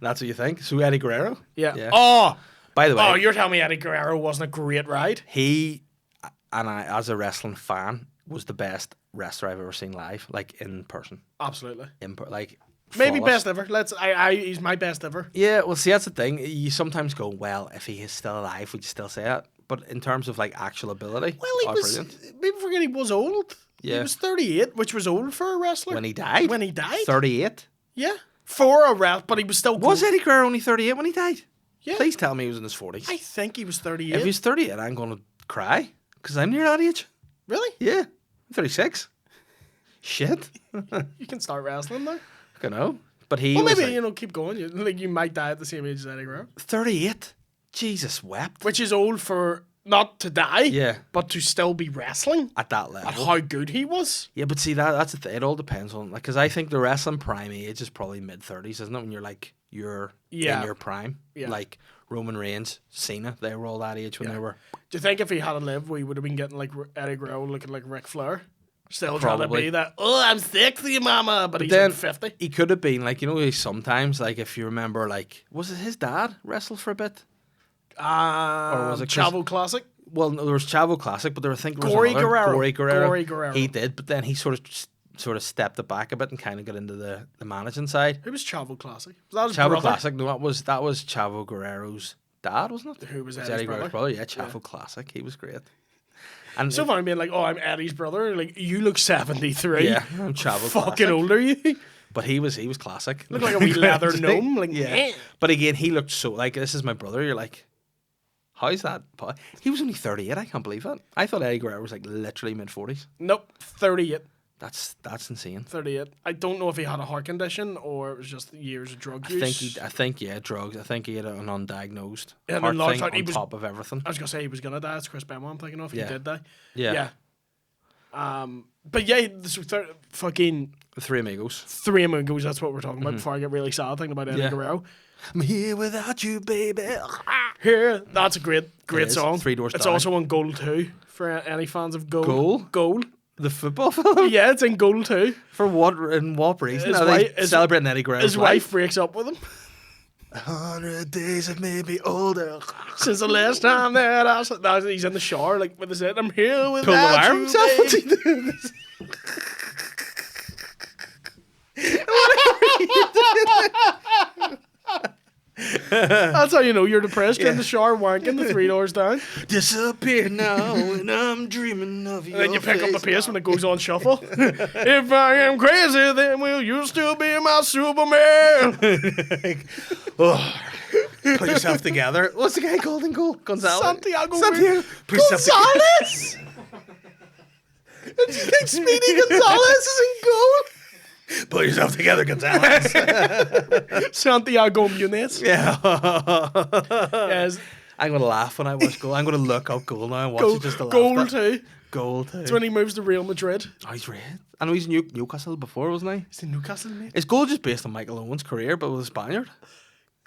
That's what you think. So Eddie Guerrero. Yeah. Yeah. Oh. By the way, Oh, you're telling me Eddie Guerrero wasn't a great ride? he and I, as a wrestling fan, was the best wrestler I've ever seen live, like in person. Absolutely. Like Maybe flawless. best ever. He's my best ever. Yeah, well, see, that's the thing. You sometimes go, well, if he is still alive, would you still say that? But in terms of like actual ability, Well, he was. brilliant. People forget he was old. Yeah. He was 38, which was old for a wrestler. When he died, When he died. 38. Yeah. For a rep, but he was still. Was good. Eddie Guerrero only 38 when he died? Yeah. Please tell me he was in his 40s. I think he was 38. If he's 38, I'm going to cry because I'm near that age. Really? Yeah, I'm 36. Shit. You can start wrestling now. I don't know. But he Well, was maybe like, keep going. You might die at the same age as Eddie Guerrero, 38. Jesus wept. which is old for not to die, Yeah. but to still be wrestling. At that level. At how good he was. Yeah, but see that's the thing. It all depends on like because I think the wrestling prime age is probably mid-30s, isn't it? When you're like in your prime, Yeah. like Roman Reigns, Cena, they were all that age when they were. Do you think if he had lived, we would have been getting like Eddie Guerrero looking like Ric Flair? Still trying to Probably. be that, oh, I'm sexy, mama, but he's then like 50. he could have been like sometimes like if you remember like was it his dad wrestled for a bit? Or was it Chris- Chavo Classic? Well, no, there was Chavo Classic, but there I think there was Gory another. Guerrero. Gory Guerrero. Gory Guerrero. He did, but then he sort of stepped it back a bit and kind of got into the managing side. Who was Chavo Classic? Was that his Chavo brother? Classic, no, that was Chavo Guerrero's dad, wasn't it? Who was It's Eddie's Eddie Guerrero's brother? brother? Yeah, Chavo Classic. He was great. And So funny being like, oh, I'm Eddie's brother. Like, you look 73. yeah, I'm Chavo Fucking Classic. old are you? But he was classic. Look like a wee leather gnome. Like, yeah. eh. But again, he looked so like this is my brother. You're like, how's that? He was only 38. I can't believe it. I thought Eddie Guerrero was like literally mid-40s. Nope, 38. That's insane. 38. I don't know if he had a heart condition or it was just years of drug use. I think drugs. I think he had an undiagnosed And heart then large thing heart, he on was- top of everything. I was going to say he was going to die. It's Chris Benoit I'm thinking of. Yeah. He did die. Yeah. But yeah, this was fucking The Three Amigos. Three Amigos. That's what we're talking about before I get really sad thinking about Eddie Yeah. Guerrero. I'm here without you, baby. Here, that's a great is. song. Three Doors It's Down. also on Goal 2 for any fans of Goal. Goal? Goal. The football film? Yeah, it's in Goal 2. For what reason? His Are they wife- his- celebrating Eddie Guerrero's His wife breaks up with him. 100 days have made me older. Since the last time that he's in the shower, like with his head, I'm here with Pull the wire you, himself? What's he babe. doing? That's how you know you're depressed. You're in the shower wanking the 3 doors down. Disappear now and I'm dreaming of you. And then you pick up the pace when it goes on shuffle. If I am crazy, then will you still be my Superman? Put yourself together. What's the guy called in goal? Gonzalez. Santiago Put yourself together. Gonzalez! Did you think Speedy Gonzalez is in goal? Put yourself together, Gonzalez. Santiago Muniz. Yeah. Yes. I'm going to laugh when I watch goal. I'm going to look up goal now and watch it just to laugh. Goal at it. 2. Goal 2. It's when he moves to Real Madrid. Oh, he's red. I know he's Newcastle before, wasn't he? Is he Newcastle, mate? Is goal just based on Michael Owen's career, but with a Spaniard?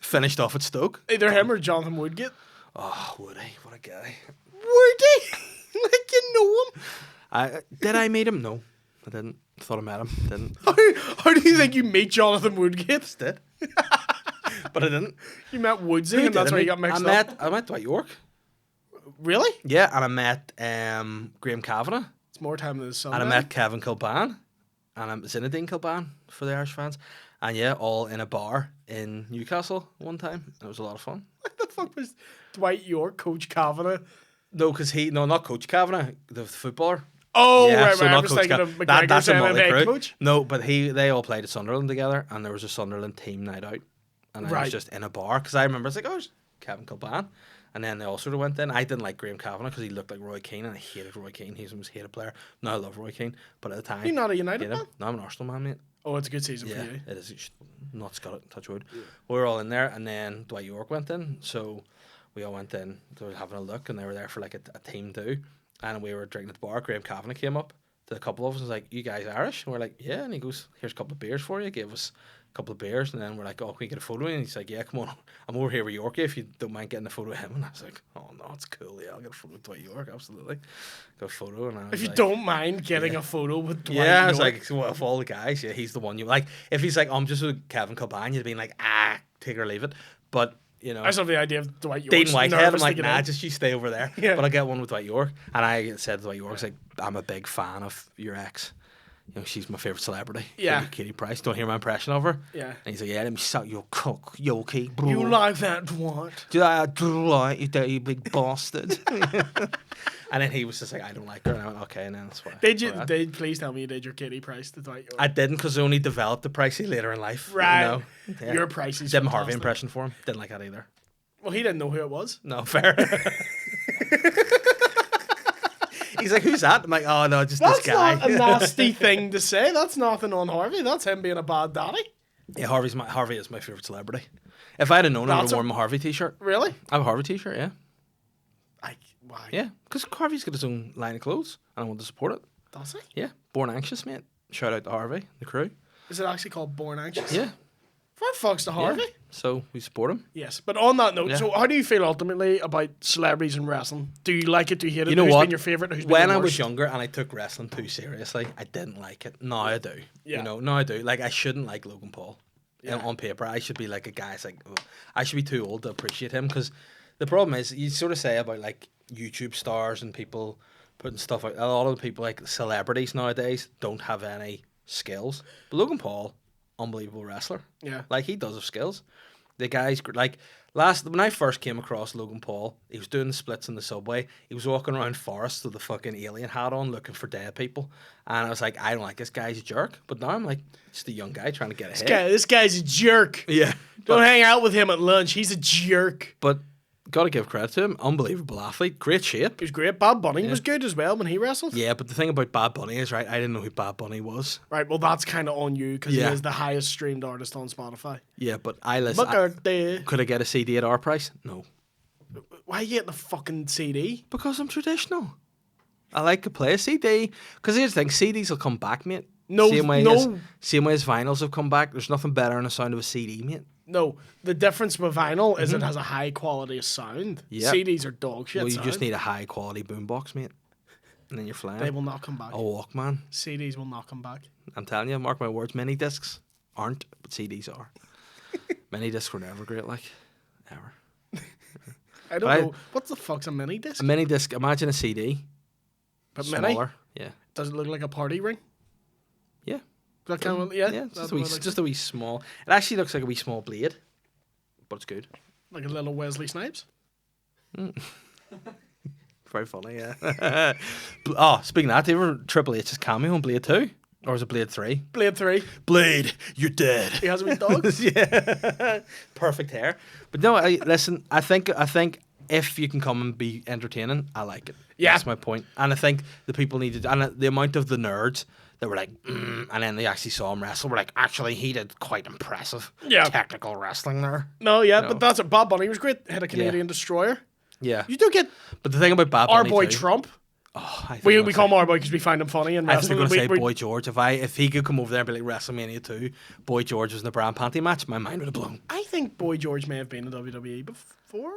Finished off at Stoke. Either him or Jonathan Woodgate. Oh, Woody, what a guy. Woody? Like you know him? Did I meet him? No, I didn't. Thought I met him. Didn't. How do you think you meet Jonathan Woodgate? Did. But I didn't. You met Woodsy and that's why you got mixed up. I met Dwight York. Really? Yeah, and I met Graham Kavanagh. It's more time than the sun. And I met Kevin Kilban. and I'm Zinedine Kilban for the Irish fans, and yeah, all in a bar in Newcastle one time. It was a lot of fun. What the fuck was Dwight York, Coach Kavanagh? No, because not Coach Kavanagh, the footballer. Oh, Yeah, right, so right. I not was Coach thinking Ca- of McGregor that's a saying Motley head Crue. coach. No, but they all played at Sunderland together, and there was a Sunderland team night out, and I Right. was just in a bar because I remember I was like, oh, it's Kevin Kilban, and then they all sort of went in. I didn't like Graham Kavanagh because he looked like Roy Keane, and I hated Roy Keane. He was the most hated player. Now I love Roy Keane, but at the time, You're not a United hated him. man? No, I'm an Arsenal man, mate. Oh, it's a good season Yeah, for you. it is. You should not got it. Touch wood. Yeah. We were all in there, and then Dwight York went in, so we all went in. They were having a look, and they were there for like a team do, and we were drinking at the bar. Graham Kavanagh came up to a couple of us and was like, "You guys Irish?" And we're like, "Yeah." And he goes, "Here's a couple of beers for you." Gave us a couple of beers, and then we're like, "Oh, can we get a photo?" And he's like, "Yeah, come on, I'm over here with Yorkie if you don't mind getting a photo of him." And I was like, "Oh no, it's cool. Yeah, I'll get a photo with Dwight York, absolutely." Got a photo, and I was If you like, don't mind getting a photo with Dwight yeah, I was York. like, well, of all the guys, yeah, he's the one you like. If he's like, I'm just with Kevin Kilban, you'd be like, take it or leave it. But you know, I just love the idea of Dwight York. Dean Whitehead, I'm like, nah, just you stay over there. Yeah. But I get one with Dwight York, and I said to Dwight York, like, I'm a big fan of your ex. You know, she's my favorite celebrity. Yeah. Katie Price. Don't hear my impression of her. Yeah. And he's like, yeah, let me suck your cock, Yorkie, bro. You like that, Dwight? Do I do like you, dirty big bastard? And then he was just like, I don't like her. And I went, okay, and then that's why. Please tell me you did your Katie Price to Dwight York. I didn't because I only developed the Pricey later in life. Right. You know? Yeah. Your Price is Did my Harvey fantastic. impression for him. Didn't like that either. Well, he didn't know who it was. No, fair. He's like, who's that? I'm like, oh no, just That's this guy. not a nasty thing to say. That's nothing on Harvey. That's him being a bad daddy. Yeah, Harvey is my favorite celebrity. If I'd have known, I would That's have worn my Harvey t-shirt. Really? I have a Harvey t-shirt, yeah. Why? Yeah, because Harvey's got his own line of clothes, and I want to support it. Does he? Yeah, Born Anxious, mate. Shout out to Harvey, the crew. Is it actually called Born Anxious? Yeah. For fucks to Harvey. Yeah. So we support him. Yes, but on that note, Yeah. so how do you feel ultimately about celebrities in wrestling? Do you like it? Do you hate it? You know Who's what? been your favorite? Who's been When your I was worst? younger and I took wrestling too seriously, I didn't like it. Now I do. Yeah. You know, now I do. Like, I shouldn't like Logan Paul. You know, on paper, I should be like a guy. It's like, oh, I should be too old to appreciate him because the problem is you sort of say about like YouTube stars and people putting stuff out. A lot of the people like celebrities nowadays don't have any skills. But Logan Paul, unbelievable wrestler. Yeah. Like he does have skills. The guy's like when I first came across Logan Paul, he was doing the splits in the subway. He was walking around forests with a fucking alien hat on, looking for dead people. And I was like, I don't like this guy. He's a jerk. But now I'm like, just a young guy trying to get ahead. This guy's a jerk. Yeah. Don't hang out with him at lunch. He's a jerk. But got to give credit to him. Unbelievable athlete. Great shape. He was great. Bad Bunny was good as well when he wrestled. Yeah, but the thing about Bad Bunny is, right, I didn't know who Bad Bunny was. Right, well, that's kind of on you because Yeah. he is the highest streamed artist on Spotify. Yeah, but I listen. Look out there. Could I get a CD at our price? No. Why are you getting the fucking CD? Because I'm traditional. I like to play a CD. Because here's the thing, CDs will come back, mate. No, same way no. as vinyls have come back. There's nothing better than the sound of a CD, mate. No, the difference with vinyl is it has a high quality of sound. Yep. CDs are dog shit. Well, you sound. just need a high quality boombox, mate. And then you're flying. They will not come back. A Walkman. CDs will not come back. I'm telling you, mark my words, mini discs aren't, but CDs are. Mini discs were never great, like, ever. I don't But know. What the fuck's a mini disc? A mini disc, imagine a CD. But Smaller. mini? Yeah. Does it look like a party ring? Yeah. That kind of, yeah? Yeah, That's just what a, wee, it looks just a wee small. It actually looks like a wee small blade, but it's good. like a little Wesley Snipes. Very funny, yeah. Oh, speaking of that, do you ever Triple H's cameo on Blade 2? Or was it Blade 3? Blade 3. Blade, you're dead. He has a wee dog. Yeah. Perfect hair. But no, listen, I think if you can come and be entertaining, I like it. Yeah. That's my point. And I think the people needed, and the amount of the nerds that were like, and then they actually saw him wrestle, were like, actually, he did quite impressive technical wrestling there. No, yeah, No. but that's it. Bad Bunny was great. Hit a Canadian destroyer. Yeah. You do get But the thing about Bad our Bunny boy too, Trump. Oh, I think We I'm gonna call him say- our boy because we find him funny and I think wrestling. we're going to say We- Boy George. If he could come over there and be like WrestleMania 2, Boy George was in the Brown Panty match, my mind would have blown. I think Boy George may have been in WWE before.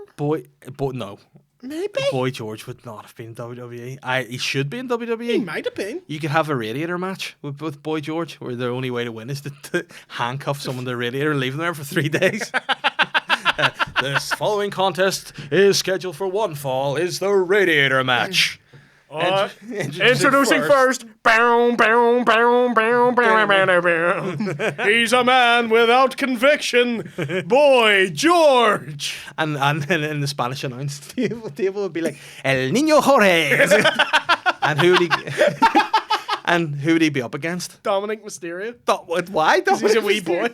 No. Maybe. Boy George would not have been in WWE. He should be in WWE. He might have been. You could have a radiator match with Boy George, where the only way to win is to handcuff someone to the radiator and leave them there for 3 days. This following contest is scheduled for one fall. Is the radiator match? Introducing first. Bow, bow, bow, bow, He's a man without conviction. Boy George. And then in the Spanish announce table would be like El Niño Jorge. And who would he be up against? Dominic Mysterio. Why? Because he's a wee boy.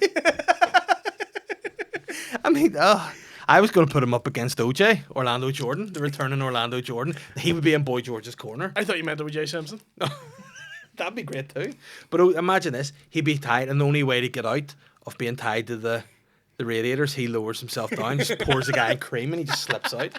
I mean, I was going to put him up against OJ, Orlando Jordan, the returning Orlando Jordan. He would be in Boy George's corner. I thought you meant OJ Simpson. That'd be great too. But imagine this: he'd be tied, and the only way to get out of being tied to the radiators, he lowers himself down, just pours the guy in cream, and he just slips out.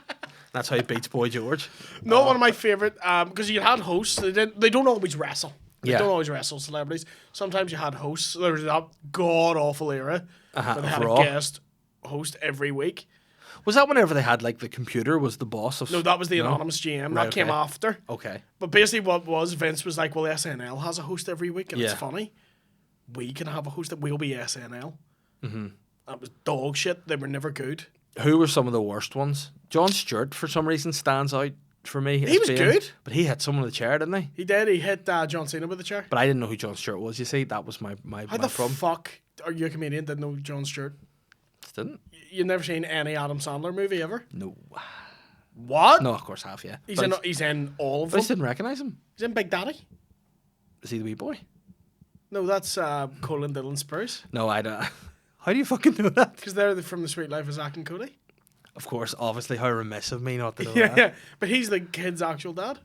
That's how he beats Boy George. Not one of my favorite, because you had hosts. They don't always wrestle. They don't always wrestle celebrities. Sometimes you had hosts. There was that god awful era where they had a guest host every week. Was that whenever they had like the computer was the boss of? No, that was the anonymous GM. That came after. Okay. But basically, what was Vince was like, well, SNL has a host every week, and it's funny. We can have a host that will be SNL. Mm-hmm. That was dog shit. They were never good. Who were some of the worst ones? Jon Stewart, for some reason, stands out for me. He was good, but he hit someone with a chair, didn't he? He did. He hit John Cena with a chair. But I didn't know who Jon Stewart was. You see, that was my How the problem. fuck are you a comedian didn't know Jon Stewart? Didn't. You've never seen any Adam Sandler movie ever? No. What? No, of course I have, yeah. He's in all of I them. just didn't recognise him. He's in Big Daddy. Is he the wee boy? No, that's Colin Dillon Spurs. No, I don't. How do you fucking know that? Because they're from The Sweet Life of Zack and Cody. Of course, obviously, how remiss of me not to know Yeah, that. yeah. But he's the kid's actual dad.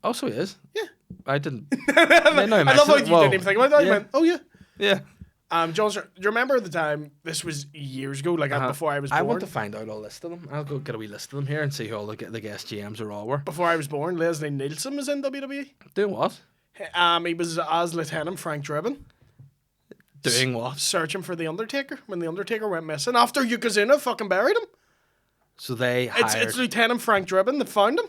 Oh, so he is? Yeah. I didn't. I love how you didn't even think about that. You went, oh, yeah. Yeah. Jon Stewart, do you remember the time, this was years ago, like before I was born? I want to find out a list of them. I'll go get a wee list of them here and see who all the guest GMs are all were. Before I was born, Leslie Nielsen was in WWE. Doing what? He was as Lieutenant Frank Drebin. Doing what? Searching for The Undertaker when The Undertaker went missing after Yokozuna fucking buried him. So they hired... It's Lieutenant Frank Drebin that found him.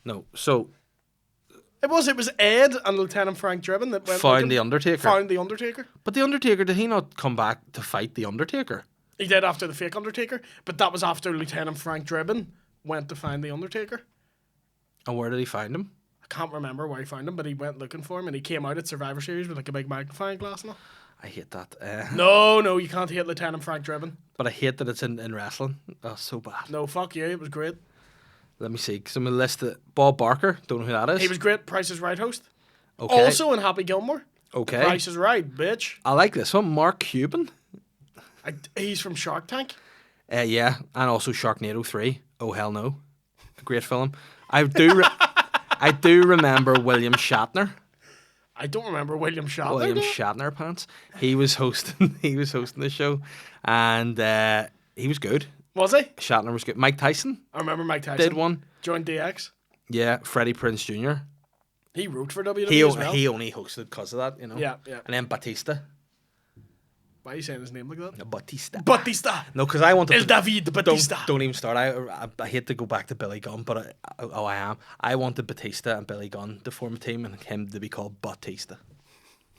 No, so... It was Ed and Lieutenant Frank Drebin that went found The Undertaker. Found The Undertaker. But The Undertaker, did he not come back to fight The Undertaker? He did after the fake Undertaker, but that was after Lieutenant Frank Drebin went to find The Undertaker. And where did he find him? I can't remember where he found him, but he went looking for him, and he came out at Survivor Series with like a big magnifying glass and all. I hate that. No, you can't hate Lieutenant Frank Drebin. But I hate that it's in wrestling. Oh, so bad. No, fuck you, it was great. Let me see. Some of the list that Bob Barker, don't know who that is. He was great. Price is Right host. Okay. Also in Happy Gilmore. Okay. Price is Right, bitch. I like this one. Mark Cuban. He's from Shark Tank. Yeah, and also Sharknado 3. Oh, hell no. A great film. I do remember William Shatner. I don't remember William Shatner. William Shatner pants. He was hosting the show, and he was good. Was he? Shatner was good. Mike Tyson I remember Mike Tyson. did one. Joined DX. Yeah, Freddie Prinze Jr. He wrote for WWE as well. He only hosted because of that, you know. Yeah. And then Batista. Why are you saying his name like that? Batista. No, because I want to... El David Batista. Don't even start. I hate to go back to Billy Gunn, but I am. I wanted Batista and Billy Gunn to form a team and him to be called Batista.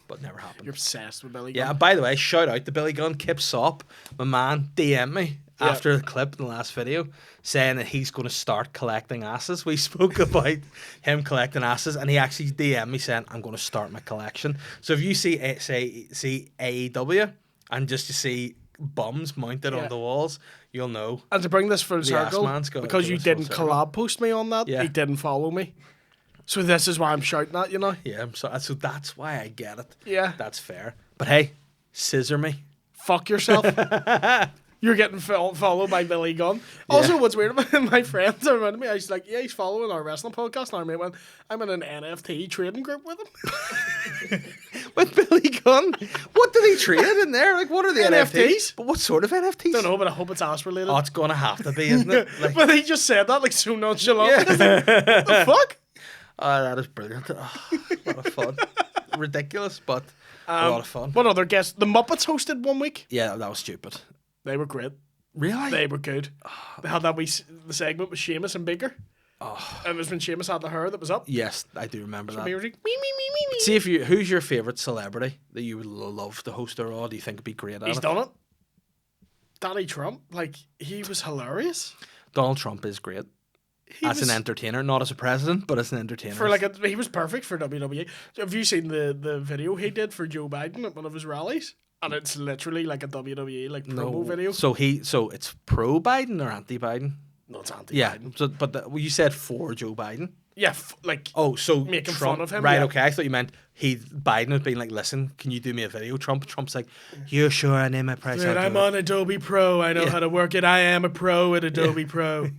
But never happened. You're obsessed with Billy Gunn. Yeah, and by the way, shout out to Billy Gunn. Kip Sop, my man, DM me after the clip in the last video saying that he's going to start collecting asses. We spoke about him collecting asses, and he actually DM'd me saying, I'm going to start my collection. So if you see AEW and just to see bums mounted on the walls, you'll know. And to bring this full circle, because you didn't collab post me on that, he didn't follow me. So this is why I'm shouting at you now. Yeah, so that's why I get it. Yeah. That's fair. But hey, scissor me. Fuck yourself. You're getting followed by Billy Gunn. Also, what's weird about my friends around me, I was like, yeah, he's following our wrestling podcast. And our mate went, I'm in an NFT trading group with him. With Billy Gunn? What did he trade in there? Like, what are the NFTs? But what sort of NFTs? Don't know, but I hope it's ass related. Oh, it's going to have to be, isn't it? Like, but he just said that like so nonchalant. Yeah. Like, what the fuck? Oh, that is brilliant. Oh, a lot of fun. Ridiculous, but a lot of fun. What other guests? The Muppets hosted one week. Yeah, that was stupid. They were great. Really? They were good. They had that the segment with Seamus and Baker. Oh. And it was when Seamus had the hair that was up. Yes, I do remember that. Me, me. See, who's your favourite celebrity that you would love to host a Raw? Do you think would be great at He's done it. Donald Trump, like, he was hilarious. Donald Trump is great. as an entertainer, not as a president, but as an entertainer. He was perfect for WWE. Have you seen the video he did for Joe Biden at one of his rallies? And it's literally like a WWE promo video. So it's pro Biden or anti Biden? No, it's anti Biden. Yeah. So, but you said for Joe Biden. Yeah, so making Trump, fun of him. Right, yeah. okay. I thought you meant Biden was being like, listen, can you do me a video? Trump's like, you sure I name my price? I'm on Adobe Pro. I know how to work it. I am a pro at Adobe Pro.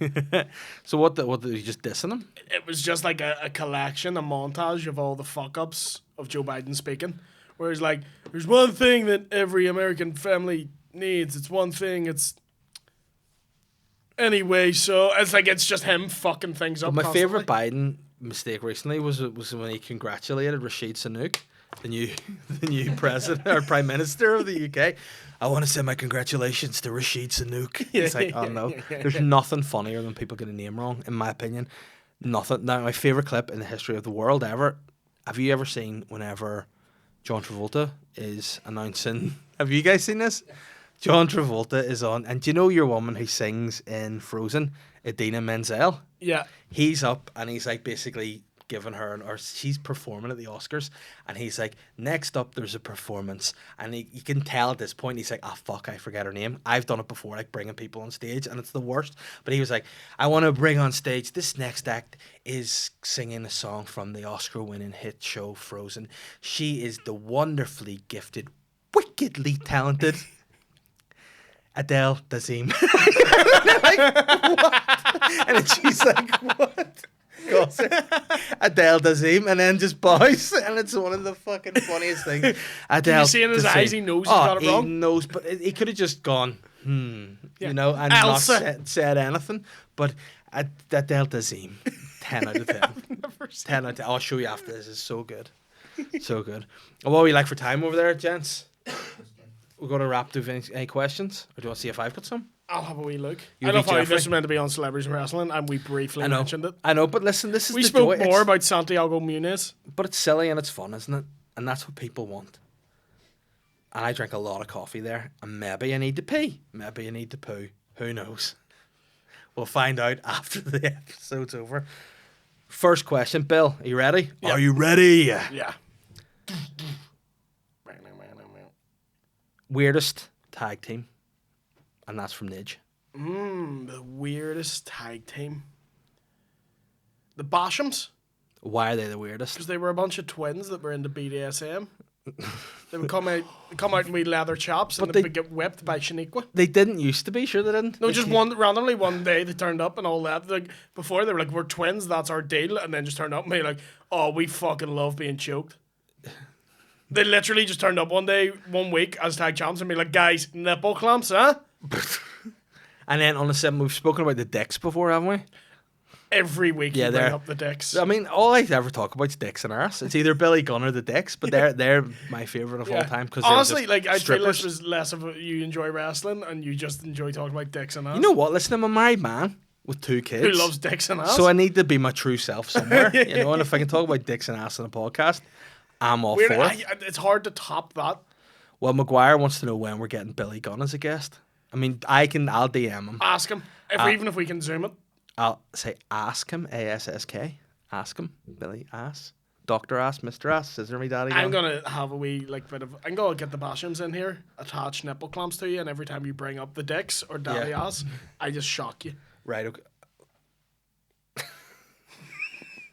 So what did you just dissing him? It was just like a collection, a montage of all the fuck-ups of Joe Biden speaking. Where he's like, there's one thing that every American family needs. It's one thing. Anyway, so it's just him fucking things up. My constantly. favorite Biden mistake recently was when he congratulated Rashid Sunak, the new president or prime minister of the UK. I want to send my congratulations to Rashid Sunak. It's like, oh no, there's nothing funnier than people get a name wrong, in my opinion. Nothing. Now, my favorite clip in the history of the world ever. Have you ever seen whenever John Travolta is announcing? Have you guys seen this? John Travolta is on, and do you know your woman who sings in Frozen, Idina Menzel? Yeah. He's up, and he's like basically giving her, or she's performing at the Oscars, and he's like, next up there's a performance, and you can tell at this point, he's like, fuck, I forget her name. I've done it before, like bringing people on stage, and it's the worst, but he was like, I want to bring on stage, this next act is singing a song from the Oscar-winning hit show Frozen. She is the wonderfully gifted, wickedly talented Adele Dazeem. Like, what? And then she's like, what? Goes, Adele Dazeem, and then just bows, and it's one of the fucking funniest things. Adele. You see in his Dazeem. eyes, he knows he's got it wrong. He knows, but he could have just gone, and Elsa. not said anything. But Adele Dazeem, 10 out of 10. 10 out of 10. I'll show you after this. It's so good. So good. What are we like for time over there, gents? We're going to wrap. Do you have any questions? Or do you want to see if I've got some? I'll have a wee look. You I don't know Jeffrey? if this was meant to be on Celebrities Wrestling, and we briefly mentioned it. I know, but listen, this is We the spoke joy. more about Santiago Muniz. But it's silly and it's fun, isn't it? And that's what people want. And I drink a lot of coffee there, and maybe I need to pee. Maybe I need to poo. Who knows? We'll find out after the episode's over. First question, Bill. Are you ready? Yep. Are you ready? Yeah. Weirdest tag team. And that's from Nidge. The weirdest tag team. The Bashams. Why are they the weirdest? Because they were a bunch of twins that were into BDSM. They would come out in wee leather chops, and they would get whipped by Shaniqua. They didn't used to be, sure they didn't? No, just randomly one day they turned up and all that. Like before they were like, we're twins, that's our deal, and then just turned up and be like, oh, we fucking love being choked. They literally just turned up one day, 1 week as tag champs and be like, guys, nipple clamps, huh? And then on the 7th, we've spoken about the dicks before, haven't we? Every week you bring up the dicks. I mean, all I ever talk about is dicks and arse. It's either Billy Gunn or the dicks, but they're my favourite of all time. Cause honestly, like I feel strippers. this was less of you enjoy wrestling and you just enjoy talking about dicks and ass. You know what? Listen, I'm a married man with 2 kids who loves dicks and ass. So I need to be my true self somewhere. You know, and if I can talk about dicks and ass on a podcast, I'm all for it. It's hard to top that. Well, Maguire wants to know when we're getting Billy Gunn as a guest. I mean, I'll DM him. Ask him, even if we can zoom it. I'll say ask him, ASSK. Ask him, Billy Ass. Dr. Ass, Mr. Ass, Scissor Me Daddy. I'm going to have a wee, I'm going to get the Bashams in here, attach nipple clamps to you, and every time you bring up the dicks or daddy ass, I just shock you. Right, okay.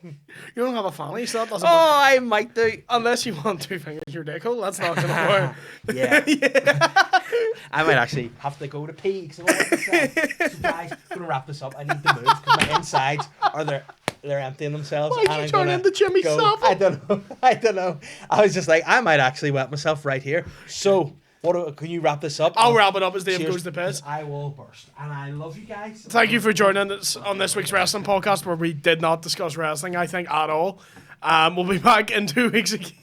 You don't have a fanny, so that doesn't work. I might do. Unless you want 2 fingers in your dick hole, that's not going to work. Yeah. I might actually have to go to pee because so guys, I'm going to wrap this up. I need to move because my insides are they're emptying themselves. Why did you turn into Jimmy Savile? I don't know. I was just like, I might actually wet myself right here. So, can you wrap this up? I'll wrap it up as Dave goes to piss. I will burst. And I love you guys. Thank you for joining us on this week's wrestling podcast where we did not discuss wrestling, I think, at all. We'll be back in 2 weeks again.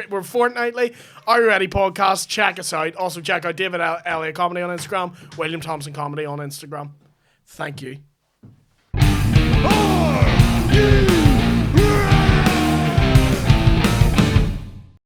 We're fortnightly. Are You Ready podcast. Check us out. Also, check out David Elliott Comedy on Instagram, William Thompson Comedy on Instagram. Thank you.